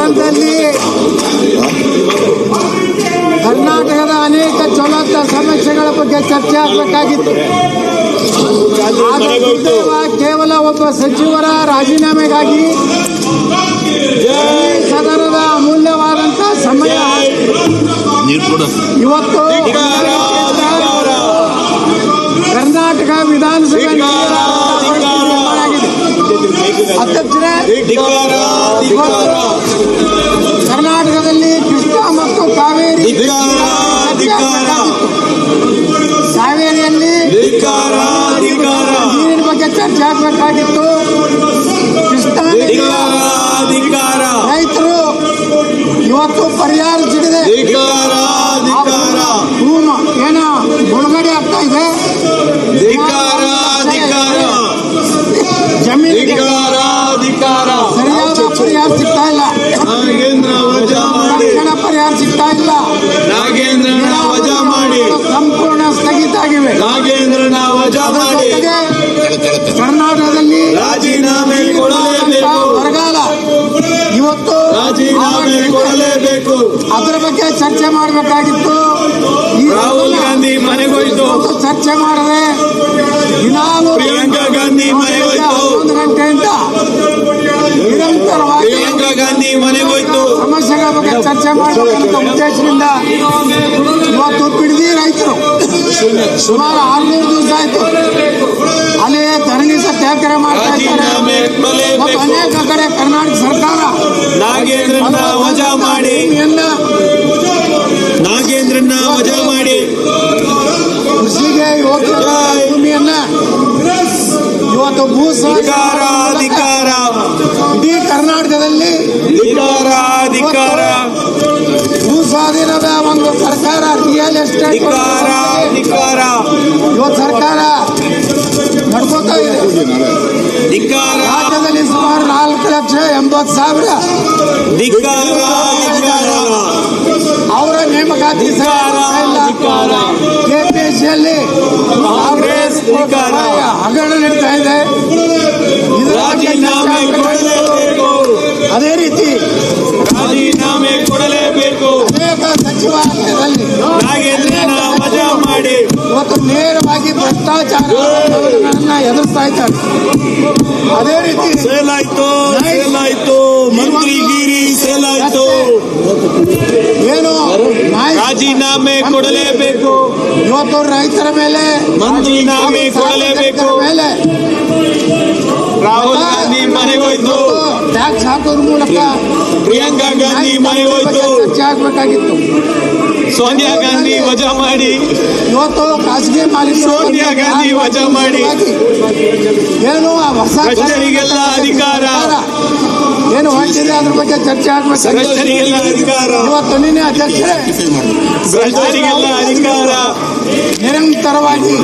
ಪ್ರಾಂತದಲ್ಲಿ ಕರ್ನಾಟಕದ ಅನೇಕ ಜ್ವಲಂತ ಸಮಸ್ಯೆಗಳ ಬಗ್ಗೆ ಚರ್ಚೆ ಆಗಬೇಕಾಗಿತ್ತು. ಕೇವಲ ಒಬ್ಬ ಸಚಿವರ ರಾಜೀನಾಮೆಗಾಗಿ ಸದನದ ಅಮೂಲ್ಯವಾದಂಥ ಸಮಯ ಇವತ್ತು ಕರ್ನಾಟಕ ವಿಧಾನಸಭೆ ಅಧ್ಯಕ್ಷರೇ, ಕರ್ನಾಟಕದಲ್ಲಿ ಕೃಷ್ಣಾ ಮತ್ತು ಕಾವೇರಿಯಲ್ಲಿ ನೀರಿನ ಬಗ್ಗೆ ಚರ್ಚೆ ಆಗಬೇಕಾಗಿತ್ತು. ಕೃಷ್ಣಾ ರೈತರು ಇವತ್ತು ಪರಿಹಾರ ಸಿಗದೆ ಏನ ಮುಳುಗಡೆ ಆಗ್ತಾ ಇದೆ. ಜಮೀನಿಗೆ ಸರಿಯಾದ ಪರಿಹಾರ ಸಿಗ್ತಾ ಇಲ್ಲ, ಪರಿಹಾರ ಸಿಗ್ತಾ ಇಲ್ಲ. ಸಂಪೂರ್ಣ ಸ್ಥಗಿತ ಆಗಿವೆ. ಕರ್ನಾಟಕದಲ್ಲಿ ರಾಜೀನಾಮೆ ಬರಗಾಲ ಇವತ್ತು ಅದರ ಬಗ್ಗೆ ಚರ್ಚೆ ಮಾಡಬೇಕಾಗಿತ್ತು. ರಾಹುಲ್ ಗಾಂಧಿ ಮನೆಗೋಯ್ತು, ಚರ್ಚೆ ಮಾಡದೆ ದಿನಾಲು ಪ್ರಿಯಾಂಕಾ ಗಾಂಧಿ ಮನೆಗೋಯ್ತು, 11 ಗಂಟೆಯಿಂದ ನಿರಂತರವಾಗಿ ಪ್ರಿಯಾಂಕಾ ಗಾಂಧಿ ಮನೆಗೋಯ್ತು. ಸಮಸ್ಯೆಗಳ ಬಗ್ಗೆ ಚರ್ಚೆ ಮಾಡಬೇಕಂತ ಉದ್ದೇಶದಿಂದ ಇವತ್ತು ಬಿಡದಿ ರೈತರು ಸುಮಾರು 600 ದಿವಸ ಆಯ್ತು ಅಲ್ಲಿ ಧರಣಿ ಸತ್ಯಾಗ್ರಹ ಮಾಡ್ತಾ ಇದ್ದಾರೆ. ಅನೇಕ ಕಡೆ ಕರ್ನಾಟಕ ಸರ್ಕಾರ ನಾಗೇಂದ್ರನ್ನ ವಜಾ ಮಾಡಿ ಕೃಷಿಗೆ ಭೂಮಿಯನ್ನ ಇವತ್ತು ಅಧಿಕಾರ ಇಡೀ ಕರ್ನಾಟಕದಲ್ಲಿ ಭೂ ಸ್ವಾಧೀನದ ಒಂದು ಸರ್ಕಾರ, ರಿಯಲ್ ಎಸ್ಟೇಟ್ ಇವತ್ತು ಸರ್ಕಾರ ನಡ್ಕೋತಾ ಇದೆ. ರಾಜ್ಯದಲ್ಲಿ ಸುಮಾರು 4,80,000 ಅವರ ನೇಮಕಾತಿ ಕೆಪಿಎಸ್ಸಿಯಲ್ಲಿ ಹಗರಣ ನಡೀತಾ ಇದೆ. ಅದೇ ರೀತಿ ರಾಜೀನಾಮೆ ಕೊಡಲೇಬೇಕು. ಅನೇಕ ಸಚಿವಾಲಯದಲ್ಲಿ ಇವತ್ತು ನೇರವಾಗಿ ಭ್ರಷ್ಟಾಚಾರಗಳನ್ನ ಎದುರಿಸ್ತಾ ಇದ್ದಾರೆ. ಅದೇ ರೀತಿ ಸೇಲಾಯ್ತು ಮಂತ್ರಿಗಿರಿ ಸೇಲಾಯ್ತು. ಏನು ರಾಜೀನಾಮೆ ಕೊಡಲೇಬೇಕು. ಇವತ್ತು ರೈತರ ಮೇಲೆ ಮಂತ್ರಿನಾಮೆ ಕೊಡಲೇಬೇಕು. ಮೇಲೆ ರಾಹುಲ್ ಗಾಂಧಿ ಮನೆಗೋಯ್ತು, ಟ್ಯಾಕ್ಸ್ ಹಾಕೋದ್ರ ಮೂಲಕ ಪ್ರಿಯಾಂಕಾ ಗಾಂಧಿ ಮನೆಗೋಯ್ತು, ಚರ್ಚೆ ಆಗಬೇಕಾಗಿತ್ತು. ಸೋನಿಯಾ ಗಾಂಧಿ ವಜಾ ಮಾಡಿ, ಇವತ್ತು ಖಾಸಗಿ ಮಾಲೀಕರು ಸೋನಿಯಾ ಗಾಂಧಿ ವಜಾ ಮಾಡಿ, ಏನು ಹೊಸ ಭ್ರಷ್ಟರಿಗೆಲ್ಲ ಅಧಿಕಾರ ಏನು ಹೊಂದಿದೆ ಅದ್ರ ಬಗ್ಗೆ ಚರ್ಚೆ ಆಗಬೇಕು. ಇವತ್ತು ನಿನ್ನೆ ಅಧ್ಯಕ್ಷರೇ ಭ್ರಷ್ಟರಿಗೆಲ್ಲ ಅಧಿಕಾರ ನಿರಂತರವಾಗಿ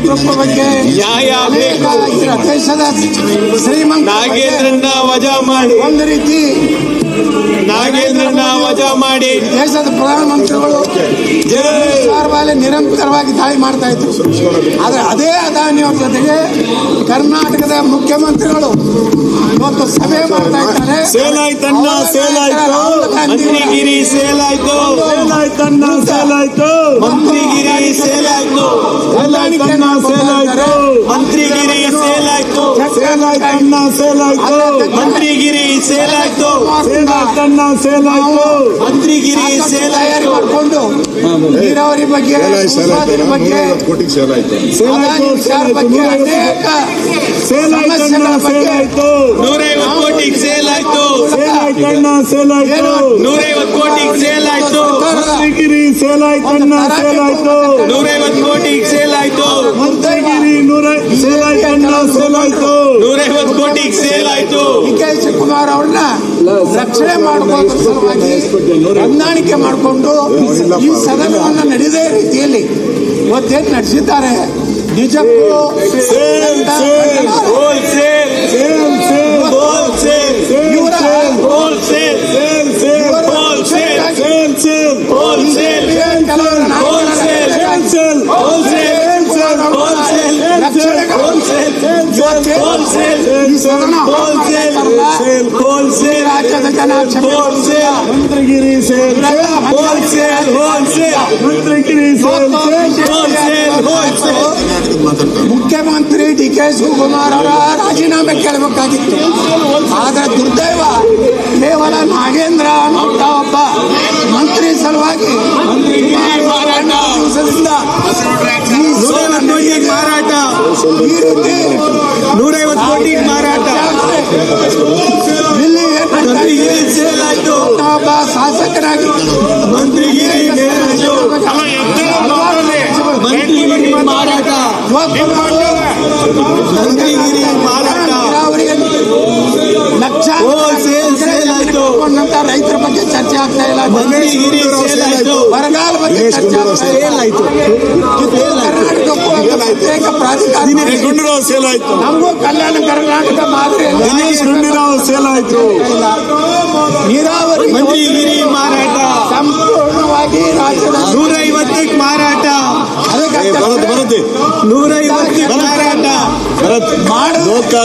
ಗ್ರೂಪ್ ಬಗ್ಗೆ ನ್ಯಾಯ ಬೇಕು. ದೇಶದ ಶ್ರೀಮಂತ ನಾಗೇಂದ್ರನ್ನ ವಜಾ ಮಾಡಿ, ಒಂದು ರೀತಿ ನಾಗೇಂದ್ರನ್ನ ವಜಾ ಮಾಡಿ ದೇಶದ ಪ್ರಧಾನಮಂತ್ರಿಗಳು ಮೇಲೆ ನಿರಂತರವಾಗಿ ದಾಳಿ ಮಾಡ್ತಾ ಇದ್ರು. ಆದ್ರೆ ಅದೇ ಅದಾನಿಯವ್ರ ಜೊತೆಗೆ ಕರ್ನಾಟಕದ ಮುಖ್ಯಮಂತ್ರಿಗಳು ಇವತ್ತು ಸಭೆ ಮಾಡ್ತಾ ಇದ್ದಾರೆ. ಮಂತ್ರಿಗಿರಿ ಸೇಲಾಯ್ತು, ಮಂತ್ರಿಗಿರಿ ಸೇಲಾಯ್ತು, ಮಂತ್ರಿಗಿರಿ ಸೇಲಾಯ್ತು, ಮಂತ್ರಿಗಿರಿ ಸೇಲಾಯ್ತು, ಮಂತ್ರಿಗಿರಿ ತಯಾರಿ ಮಾಡಿಕೊಂಡು ನೀರಾವರಿ ಬಗ್ಗೆ ಬಗ್ಗೆ ವಿಚಾರ ಬಗ್ಗೆ ಅನೇಕ ಸಮಸ್ಯೆಗಳ ಬಗ್ಗೆ 150 ಕೋಟಿಗೆ ಸೇಲ್ ಆಯ್ತು, 150 ಕೋಟಿಗೆ ಸೇಲ್ ಆಯ್ತು, 150 ಕೋಟಿಗೆ ಸೇಲ್ ಆಯ್ತು, 150 ಕೋಟಿಗೆ ಸೇಲ್ ಆಯ್ತು. ಕೆ ಶಿವಕುಮಾರ್ ಅವ್ರನ್ನ ರಕ್ಷಣೆ ಮಾಡಿಕೊಳ್ಳುವ ಸಲುವಾಗಿ ಹೊಂದಾಣಿಕೆ ಮಾಡಿಕೊಂಡು ಈ ಸದನವನ್ನು ನಡೆದೇ ರೀತಿಯಲ್ಲಿ ಇವತ್ತೇನು ನಡೆಸಿದ್ದಾರೆ ನಿಜಕ್ಕೂ ಈ ಸದನ ಈ ರಾಜ್ಯದ ಜನ ಮಂತ್ರಿಗಿರಿ ಸೇಲ್ ಮುಖ್ಯಮಂತ್ರಿ ಡಿ ಕೆ ಶಿವಕುಮಾರ್ ಅವರ ರಾಜೀನಾಮೆ ಕೇಳಬೇಕಾಗಿತ್ತು. ಆದ್ರೆ ದುರ್ದೈವ ಕೇವಲ ನಾಗೇಂದ್ರ ಅನ್ನುವಂತ ಒಬ್ಬ ಮಂತ್ರಿ ಸಲುವಾಗಿ ದಿವಸದಿಂದ ಮಾರಾಟ ಈ ರೀತಿ 150 ಕೋಟಿ ಮಾರಾಟ ಇಲ್ಲಿ ಮಂತ್ರಿಗಿರಿ ಸೇಲ್ ಆಯ್ತು. ಒಬ್ಬ ಶಾಸಕರಾಗಿ ಮಂತ್ರಿಗಿರಿ ಮಂತ್ರಿಗಿರಿ ಮಾರಾಟ ಮಂತ್ರಿಗಿರಿ ಮಾರಾಟ ಲಕ್ಷ ಸೇಲ್ ಆಯ್ತು. ರೈತರ ಬಗ್ಗೆ ಚರ್ಚೆ ಆಗ್ತಾ ಇಲ್ಲ. ಮಂತ್ರಿಗಿರಿ ಸೇಲ್ ಆಯ್ತು. ಬರಗಾಲ ಬಗ್ಗೆ ಚರ್ಚೆ ಆಗ್ತಾ ಇಲ್ಲ. ಸೇಲ್ ಆಯ್ತು. ಕರ್ನಾಟಕಕ್ಕೂ ಪ್ರತ್ಯೇಕ ಪ್ರಾಧಿಕಾರ ದಿನೇಶ್ ಗುಂಡೂರಾವ್ ಸೇಲ್ ಆಯ್ತು. ನಮಗೂ ಕಲ್ಯಾಣ ಕರ್ನಾಟಕ ಮಾದರಿ ದಿನೇಶ್ ಗುಂಡೂರಾವ್ ಸೇಲ್ ಆಯ್ತು. ನೀರಾವರಿ ಮಂತ್ರಿಗಿರಿ ಮಾರಾಟ ಸಂಪೂರ್ಣವಾಗಿ ರಾಜ್ಯದ 150ಕ್ಕೆ ಮಾರಾಟ ಬರುತ್ತೆ 150ಕ್ಕೆ ಮಾರಾಟ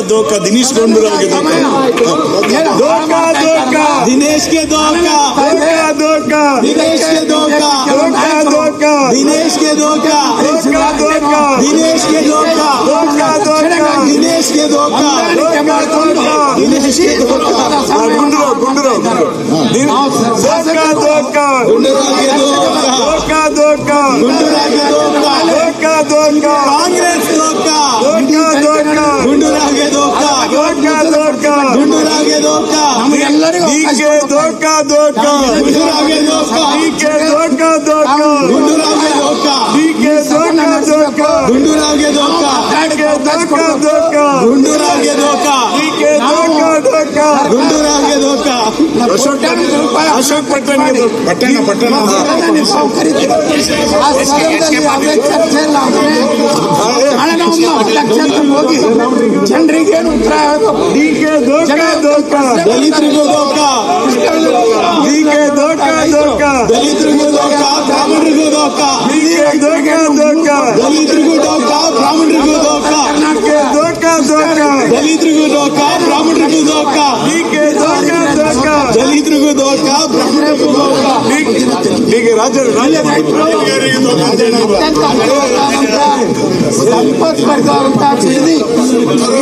ದೋಖಾ ದಿನೇಶ್ ಗುಂಡೂರಾವ್ಗೆ ದಿನೇಶ್ಗೆ ಧೋಕಾ ದಿನೇಶ್ಗೆ ಧೋಕಾ ದಿನೇಶ್ಗೆ ಧೋಕಾ ದಿನೇಶ್ಗೆ ಧೋಕಾ ದಿನೇಶ್ಗೆ ಧೋಕಾ ದಿನೇಶ್ಗೆ ಕಾಂಗ್ರೆಸ್ ಧೋಕಾ ಗುಂಡೂರಾವ್ಗೆ ಧೋಕಾ ಗುಂಡೂರಾವ್ಗೆ ಧೋಕಾ ಎಲ್ಲರಿಗೂ ಧೋಖಾ ಗುಂಡೂರಾವ್ಗೆ ಧೋಕಾ ಗುಂಡೂರಾವ್ಗೆ ಧೋಕಾ ಗುಂಡೂರಾವ್ಗೆ ಧೋಕಾ ಗುಂಡೂರಾವ್ಗೆ ಧೋಕಾ ಗುಂಡೂರಾವ್ಗೆ ಧೋಕಾ ಅಶೋಕ್ ಪಟ್ಟಣ್ಗೆ ಪಟ್ಟಣ ಹೋಗಿ ಜನರಿಗೆ ಏನು ಉತ್ತರ ದಲಿತರಿಗೂ ಧೋಕಾ ದಲಿತರಿಗೂ ಧೋಕಾ ಬ್ರಾಹ್ಮಣರಿಗೂ ಧೋಕಾ ದಲಿತರಿಗೂ ಧೋಕಾ ಬ್ರಾಹ್ಮಣರಿಗೂ ಧೋಕಾ ದಲಿತರಿಗೂ ಧೋಕಾ ಬ್ರಾಹ್ಮಣರಿಗೂ ಧೋಕಾ ದಲಿತರಿಗೂ ಧೋಕಾ ಬ್ರಾಹ್ಮಣರಿಗೂ ಧೋಕಾ ಹೀಗೆ ಸಂಪತ್ ಬರ್ತಾರಂತ ತಿಳಿದಿ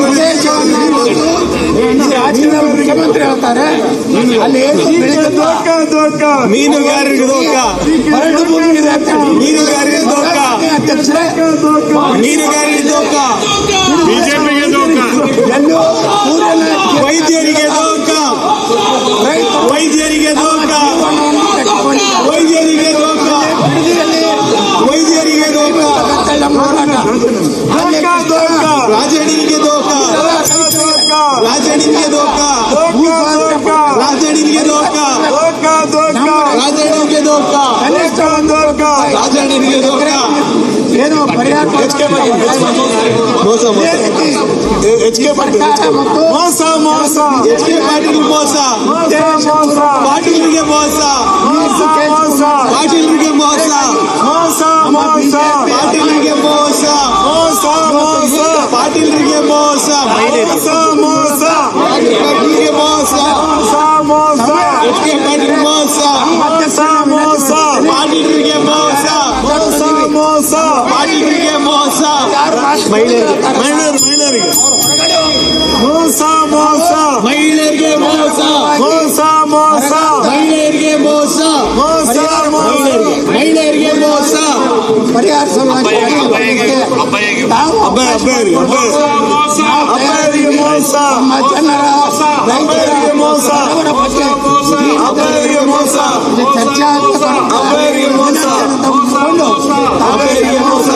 ವಿದೇಶವನ್ನು ರಾಜ್ಯದ ಮುಖ್ಯಮಂತ್ರಿ ಹೇಳ್ತಾರೆ. ಅಲ್ಲಿ ಮೀನುಗಾರರಿಗೆ ಧೋಕಾ ಬರಡು ಭೂಮಿ ಇದೆ ಅಂತ ಮೀನುಗಾರರಿಗೆ ಧೋಕಾ ಅಧ್ಯಕ್ಷರೇ ಮೀನುಗಾರರಿಗೆ ಧೋಕಾ ಬಿಜೆಪಿಗೆ ಧೋಖಾ ಎಲ್ಲೂ ಸೂರ್ಯನ ವೈದ್ಯರಿಗೆ ಧೋಕಾ ವೈದ್ಯರಿಗೆ ಧೋಕಾ ಕಟ್ಟಿಕೊಂಡಿದ್ದಾರೆ. ವೈದ್ಯರಿಗೆ ಧೋಕಾ ಬಿಡದಿಯಲ್ಲಿ ವೈದ್ಯರಿಗೆ ಧೋಕಾ ರಾಜಣಿಗೆ ಧೋಕಾ ರಾಜಣಿಗೆ ಧೋಕಾ ರಾಜಣಿಗೆ ಧೋಕಾ ರಾಜಣಿಗೆ ಧೋಕಾ ರಾಜಣಿಗೆ ಧೋಕಾ ಏನು ಪರಿಹಾರ ಮೋಸ HK ಮೋಸ HK ಪಾಟೀಲ್ ಮೋಸ ಪಾಟೀಲ್ರಿಗೆ ಮೋಸ ಪಾಟೀಲ್ರಿಗೆ ಮೋಸ ಪಾಟೀಲ್ರಿಗೆ ಮೋಸ ಪಾಟೀಲ್ರಿಗೆ ಮೋಸ ಪಾಟೀಲ್ರಿಗೆ ಮೋಸ HK ಪಾಟೀಲ್ ಮೋಸ ಪಾಟೀಲ್ರಿಗೆ ಮೋಸ ಪಾಟೀಲ್ರಿಗೆ ಮೋಸ ಮಹಿಳೆಯರಿಗೆ ಮೋಸ ಮಹಿಳೆಯರಿಗೆ ಮೋಸ ಮಹಿಳೆಯರಿಗೆ ಮೋಸ ಮಹಿಳೆಯರಿಗೆ ಮೋಸ ಪರಿಹಾರ ಸಲುವಾಗಿ ಅಬ್ಬರಿಗೆ ಮೋಸ ನಮ್ಮ ಜನರ ಅಬ್ಬರಿಗೆ ಮೋಸ ಅಬ್ಬರಿಗೆ ಮೋಸ ಚರ್ಚೆ ಅಬ್ಬರಿಗೆ ಮೋಸ ಅಬ್ಬರಿಗೆ ಮೋಸ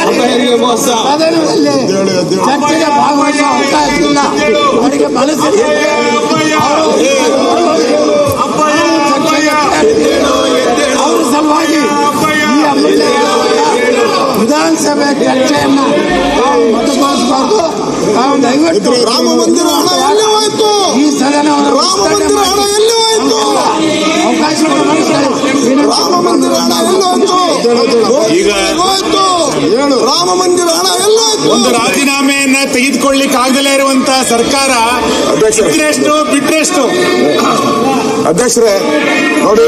ಅಬ್ಬರಿಗೆ ಮೋಸ ಸದನದಲ್ಲಿ ಚರ್ಚೆಗೆ ಭಾಗವಹಿಸುವ ಅವಕಾಶ ಇಲ್ಲ. ಅವರಿಗೆ ಮನಸ್ಸಿದೆ ಅವ್ರ ಸಲುವಾಗಿ ಈ ಅಮೂಲ್ಯ ವಿಧಾನಸಭೆ ಚರ್ಚೆಯನ್ನು ತಾವು ಮೊಟಕುಗೊಳಿಸಬಾರ್ದು. ತಾವು ದಯವಿಟ್ಟು ರಾಮ ಮಂದಿರ ಹಣ ಎಲ್ಲಿ ಹೋಯ್ತು? ಈ ಸದನವನ್ನು ರಾಮ ಮಂದಿರ ಹಣ ಎಲ್ಲಿ ಹೋಯ್ತು? ಅವಕಾಶ ರಾಮ ಮಂದಿರ ಹಣ ಎಲ್ಲಿ ಹೋಯ್ತು? ಈಗ ಹೋಯ್ತು ಹೇಳು. ರಾಮ ಮಂದಿರ ಹಣ ಎಲ್ಲ ಹೋಯ್ತು. ಒಂದು ರಾಜೀನಾಮೆಯನ್ನ ತೆಗೆದುಕೊಳ್ಳಿಕ್ಕೆ ಆಗದಲೇ ಇರುವಂತ ಸರ್ಕಾರ ಇದ್ರೆಷ್ಟು ಬಿಟ್ರೆಷ್ಟು. ಅಧ್ಯಕ್ಷರೇ ನೋಡಿ,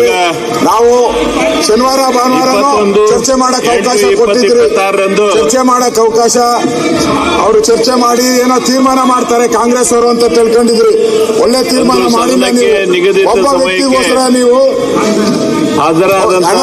ನಾವು ಶನಿವಾರ ಭಾನುವಾರ ಚರ್ಚೆ ಮಾಡಕ್ ಅವಕಾಶ ಕೊಟ್ಟಿದ್ರಿ. ಚರ್ಚೆ ಮಾಡಕ್ ಅವಕಾಶ, ಅವರು ಚರ್ಚೆ ಮಾಡಿ ಏನೋ ತೀರ್ಮಾನ ಮಾಡ್ತಾರೆ ಕಾಂಗ್ರೆಸ್ ಅವರು ಅಂತ ತಿಳ್ಕೊಂಡಿದ್ರಿ. ಒಳ್ಳೆ ತೀರ್ಮಾನ ಮಾಡಿಲ್ಲ ನೀವು. ಒಬ್ಬ ವ್ಯಕ್ತಿಗೋಸ್ಕರ ನೀವು ಹಾಜರಾದಂತ